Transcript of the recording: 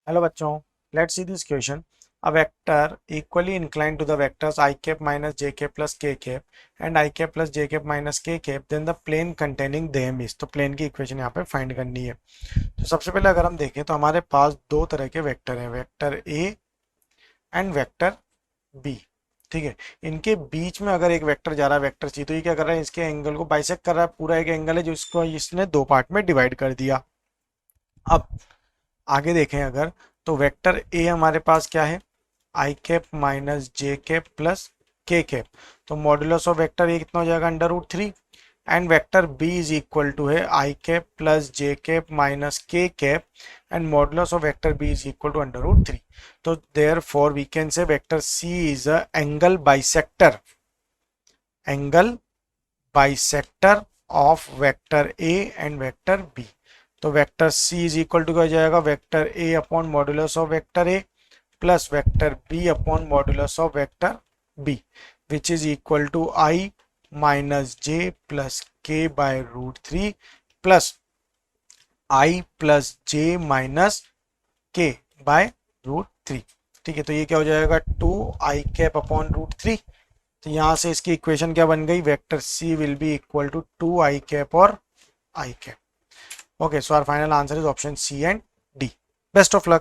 Hello बच्चों, let's see this question. A vector equally inclined to the vectors I cap minus j cap plus k cap and I cap plus j cap minus k cap, then the plane containing them is. तो plane की equation यहाँ पे find करनी है. तो सबसे पहले अगर हम देखें तो हमारे पास दो तरह के वेक्टर हैं, vector A and vector B. ठीक है, इनके बीच में अगर एक वेक्टर जा रहा है वेक्टर सी, तो ये क्या कर रहा है, इसके एंगल को बाइसेक्ट कर रहा है. पूरा एक एंगल है जो इसको इसने दो पार्ट में डिवाइड कर दिया. अब आगे देखें अगर, तो वेक्टर ए हमारे पास क्या है, I cap minus J cap plus K cap. तो मॉड्यूलस ऑफ वेक्टर ए कितना हो जाएगा, under root 3. And vector B is equal to है I cap plus J cap minus K cap and modulus of vector B is equal to under root 3. तो therefore we can say vector C is a angle bisector, angle bisector of vector A and vector B. तो vector C is equal to क्या हो जाएगा, vector A upon modulus of vector A plus vector B upon modulus of vector B, which is equal to i minus j plus k by root 3 plus i plus j minus k by root 3. ठीक है, तो ये क्या हो जाएगा, 2 i cap upon root 3. तो यहां से इसकी इक्वेशन क्या बन गई, vector C will be equal to 2 i cap और i cap. Okay, so our final answer is option C and D. Best of luck.